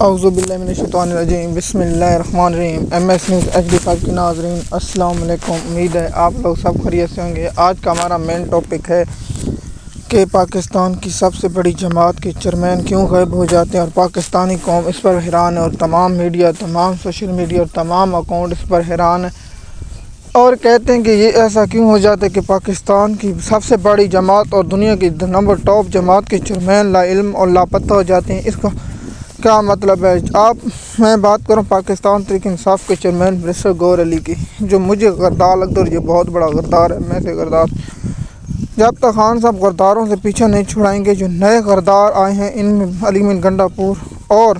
اعوذ باللہ من الشیطان الرجیم، بسم اللہ الرحمن الرحیم۔ MS نیوز HD5 کے ناظرین السلام علیکم، امید ہے آپ لوگ سب خیریت سے ہوں گے۔ آج کا ہمارا مین ٹاپک ہے کہ پاکستان کی سب سے بڑی جماعت کے چیئرمین کیوں غائب ہو جاتے ہیں اور پاکستانی قوم اس پر حیران ہے، اور تمام میڈیا، تمام سوشل میڈیا اور تمام اکاؤنٹ اس پر حیران ہے اور کہتے ہیں کہ یہ ایسا کیوں ہو جاتا ہے کہ پاکستان کی سب سے بڑی جماعت اور دنیا کی نمبر ٹاپ جماعت کے چیئرمین لا علم اور لاپتہ ہو جاتے ہیں۔ اس کا کیا مطلب ہے؟ میں بات کروں پاکستان تحریک انصاف کے چیئرمین برسٹر گور علی کی، جو مجھے غدار لگتا ہے، اور یہ بہت بڑا غدار ہے۔ میں سے غدار جب تک خان صاحب غداروں سے پیچھے نہیں چھڑائیں گے، جو نئے غدار آئے ہیں ان میں علی من گنڈا پور اور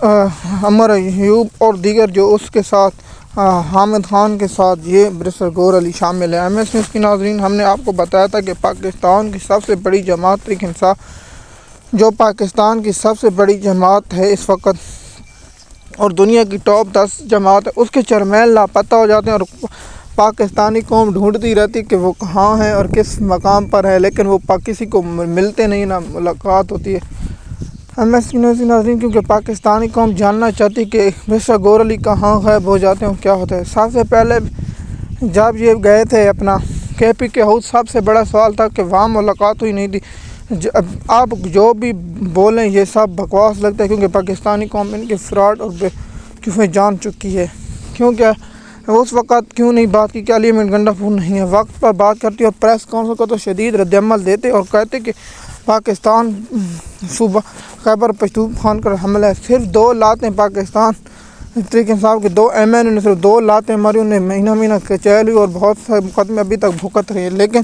عمر ایوب اور دیگر جو اس کے ساتھ حامد خان کے ساتھ یہ برسٹر گور علی شامل ہے۔ MS نیوز کی ناظرین، ہم نے آپ کو بتایا تھا کہ پاکستان کی سب سے بڑی جماعت تحریک انصاف، جو پاکستان کی سب سے بڑی جماعت ہے اس وقت اور دنیا کی ٹاپ 10 جماعت ہے، اس کے چیئرمین لاپتہ ہو جاتے ہیں اور پاکستانی قوم ڈھونڈتی رہتی کہ وہ کہاں ہیں اور کس مقام پر ہے، لیکن وہ کسی کو ملتے نہیں، نہ ملاقات ہوتی ہے۔ MS نیوز کی ناظرین، کیونکہ پاکستانی قوم جاننا چاہتی کہ برسٹر گور علی کہاں غائب ہو جاتے ہیں، کیا ہوتا ہے۔ سب سے پہلے جب یہ گئے تھے اپنا KPK ہاؤس، سب سے بڑا سوال تھا کہ وہاں ملاقات ہوئی نہیں تھی۔ آپ جو بھی بولیں یہ سب بکواس لگتا ہے، کیونکہ پاکستانی قوم ان کے فراڈ اور بیوقوفی جان چکی ہے۔ کیونکہ اس وقت کیوں نہیں بات کی کہ علی من گنڈا پور نہیں ہے، وقت پر بات کرتی اور پریس کانفرنس کو تو شدید رد عمل دیتے اور کہتے کہ پاکستان صوبہ خیبر پختونخوا کا حملہ ہے۔ صرف 2 لاتیں پاکستان تحریک انصاف کے 2 MN نے صرف 2 لاتیں ماری، انہیں مہینہ کچیل ہوئی اور بہت سے مقدمے ابھی تک بھگت رہے ہیں، لیکن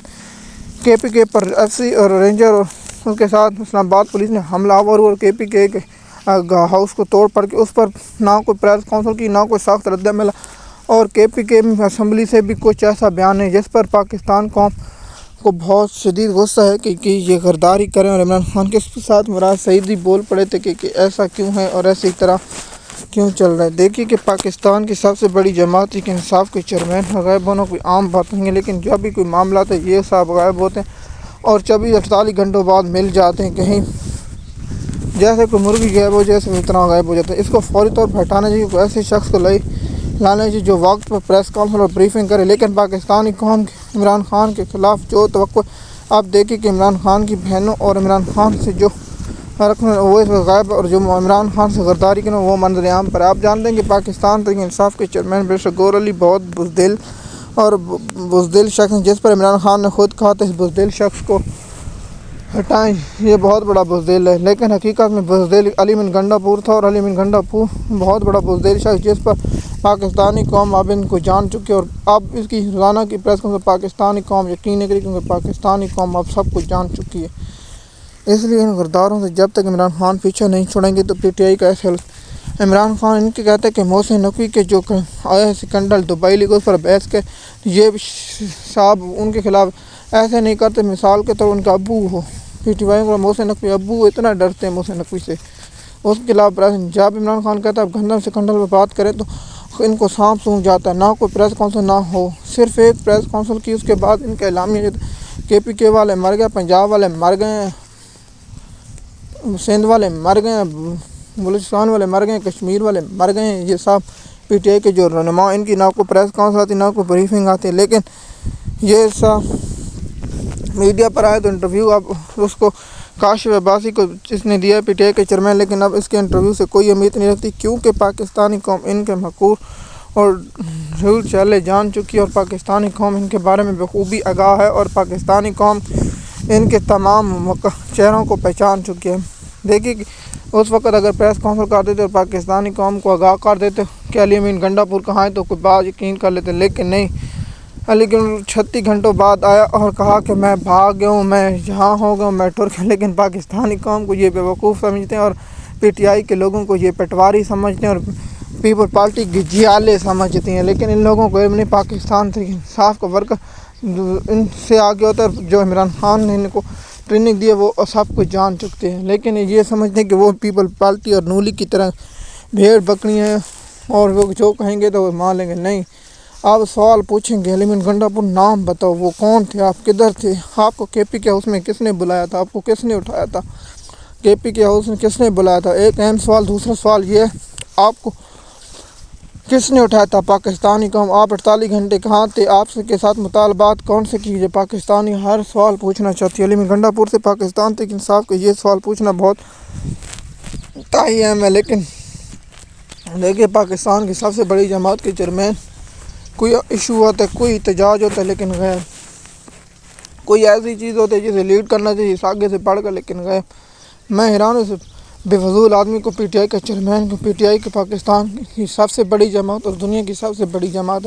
KPK پر FC اور رینجر اور اس کے ساتھ اسلام آباد پولیس نے حملہ آور اور KPK کے ہاؤس کو توڑ پڑ کے اس پر نہ کوئی پریس کانفرنس کی، نہ کوئی سخت رد عمل، اور KPK میں اسمبلی سے بھی کچھ ایسا بیان ہے جس پر پاکستان قوم کو بہت شدید غصہ ہے کہ یہ غداری کریں، اور عمران خان کے ساتھ مراد سعیدی بول پڑے تھے کہ ایسا کیوں ہے اور ایسی طرح کیوں چل رہا ہے۔ دیکھیے کہ پاکستان کی سب سے بڑی جماعت تحریک انصاف کے چیئرمین غائب ہونا کوئی عام بات نہیں ہے، لیکن جب بھی کوئی معاملات ہے یہ سب غائب ہوتے ہیں اور 24-48 گھنٹوں بعد مل جاتے ہیں، کہیں جیسے کوئی مرغی غائب ہو جیسے اتنا غائب ہو جاتا ہے۔ اس کو فوری طور پر ہٹانا چاہیے، کوئی ایسے شخص کو لانا چاہیے جو وقت پر پریس کانفرنس اور بریفنگ کرے، لیکن پاکستانی قوم کے عمران خان کے خلاف جو توقع، آپ دیکھیں کہ عمران خان کی بہنوں اور عمران خان سے جو وہ اس وقت غائب، اور جو عمران خان سے غداری کریں وہ منظر عام پر آپ جانتے ہیں کہ پاکستان تحریک انصاف کے چیئرمین برسٹر گور علی بہت بزدل شخص ہیں، جس پر عمران خان نے خود کہا تھا اس بزدل شخص کو ہٹائیں، یہ بہت بڑا بزدل ہے، لیکن حقیقت میں بزدل علی من گنڈا پور تھا، اور علی من گنڈا پور بہت بڑا بزدل شخص جس پر پاکستانی قوم اب ان کو جان چکی ہے، اور اب اس کی روزانہ کی پریس کانفرنس پاکستانی قوم یقین نہیں کری، کیونکہ پاکستانی قوم اب سب کچھ جان چکی ہے۔ اس لیے ان غداروں سے جب تک عمران خان پیچھے نہیں چھوڑیں گے تو PTI کا ایسے عمران خان ان کے کہتے ہیں کہ محسن نقوی کے جو آیا ہے سکنڈل دبئی لیگ، اس پر بحث کے یہ صاحب ان کے خلاف ایسے نہیں کرتے، مثال کے طور ان کا ابو ہو PTI کو محسن نقوی ابو اتنا ڈرتے ہیں محسن نقوی سے، اس کے خلاف جب عمران خان کہتا ہے اب گندم سکنڈل پر بات کریں تو ان کو سانپ سونگ جاتا ہے، نہ کوئی پریس کانفرنس نہ ہو، صرف ایک پریس کانفرنس کی، اس کے بعد ان کا اعلامیہ KPK والے مر گئے، پنجاب والے مر گئے، سندھ والے مر گئے، بلوچستان والے مر گئے، کشمیر والے مر گئے، یہ سب PTI کے جو رہنما، ان کی نہ کوئی پریس کانفرنس آتی، نہ کوئی بریفنگ آتی، لیکن یہ سب میڈیا پر آئے تو انٹرویو اب اس کو کاشف عباسی کو اس نے دیا PTI کے چیئرمین، لیکن اب اس کے انٹرویو سے کوئی امید نہیں رکھتی، کیونکہ پاکستانی قوم ان کے مقور اور رول چالے جان چکی ہے، اور پاکستانی قوم ان کے بارے میں بخوبی آگاہ ہے، اور پاکستانی قوم ان کے تمام چہروں کو پہچان چکی ہے۔ دیکھیے کہ اس وقت اگر پریس کانفرنس کر دیتے اور پاکستانی قوم کو آگاہ کر دیتے کہ علی من گنڈا پور کہاں ہے تو کوئی بات یقین کر لیتے، لیکن نہیں، لیکن 36 گھنٹوں بعد آیا اور کہا کہ میں بھاگ گیا ہوں، میں جہاں ہو گیا ہوں، میں ٹر گیا، لیکن پاکستانی قوم کو یہ بیوقوف سمجھتے ہیں اور PTI کے لوگوں کو یہ پٹواری سمجھتے ہیں اور پیپل پارٹی کی جیالے سمجھتے ہیں، لیکن ان لوگوں کو علم نہیں، پاکستان تحریک انصاف کا ورکر ان سے آگے ہوتا ہے، جو عمران خان نے ان کو ٹریننگ دی ہے وہ سب کچھ جان چکتے ہیں، لیکن یہ سمجھتے ہیں کہ وہ پیپل پارٹی اور نولی کی طرح بھیڑ بکری ہیں اور وہ جو کہیں گے تو وہ مان لیں گے۔ نہیں، آپ سوال پوچھیں گے علی من گنڈا پور نام بتاؤ، وہ کون تھے، آپ کدھر تھے، آپ کو KPK ہاؤس میں کس نے بلایا تھا، آپ کو کس نے اٹھایا تھا، کے پی کے ہاؤس میں کس نے بلایا تھا؟ ایک اہم سوال۔ دوسرا سوال یہ آپ کو کس نے اٹھایا تھا؟ پاکستانی قوم۔ آپ 48 گھنٹے کہاں تھے؟ آپ کے ساتھ مطالبات کون سے کیے؟ پاکستانی ہر سوال پوچھنا چاہتی ہے۔ علی گنڈا پور سے پاکستان تک انصاف کو یہ سوال پوچھنا بہت اہم ہے، لیکن دیکھیے پاکستان کی سب سے بڑی جماعت کے چیئرمین کوئی ایشو ہوتا ہے، کوئی احتجاج ہوتا ہے، لیکن غیر کوئی ایسی چیز ہوتی ہے جسے لیڈ کرنا چاہیے آگے سے پڑھ کر، لیکن غیر میں حیران ہوں اس بے فضول آدمی کو، پی ٹی آئی کا چیئرمین کو۔ پی ٹی آئی کے پاکستان کی سب سے بڑی جماعت اور دنیا کی سب سے بڑی جماعت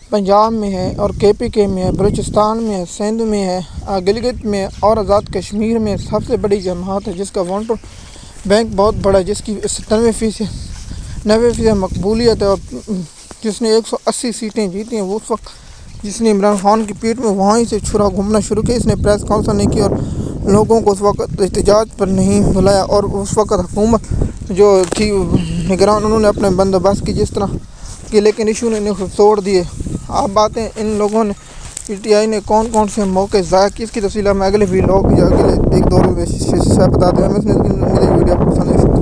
پنجاب میں ہے اور کے پی کے میں ہے، بلوچستان میں ہے، سندھ میں ہے، گلگت میں اور آزاد کشمیر میں سب سے بڑی جماعت ہے، جس کا ووٹ بینک بہت بڑا ہے، جس کی 90% مقبولیت ہے، اور جس نے 180 سیٹیں جیتی ہیں۔ وہ اس وقت جس نے عمران خان کی پیٹھ میں وہیں سے چھرا گھومنا شروع کیا، اس نے پریس کانفرنس نہیں کی اور لوگوں کو اس وقت احتجاج پر نہیں بلایا، اور اس وقت حکومت جو تھی نگران، انہوں نے اپنے بندوبست کی جس طرح کی، لیکن ایشو نے انہیں توڑ دیے۔ آپ باتیں ان لوگوں نے پی ٹی آئی نے کون سے موقع ضائع کی، اس کی تفصیل میں اگلے ویڈیو یا اگلے ایک دو میں بتا دیں۔ مجھے ویڈیو پسند ہے۔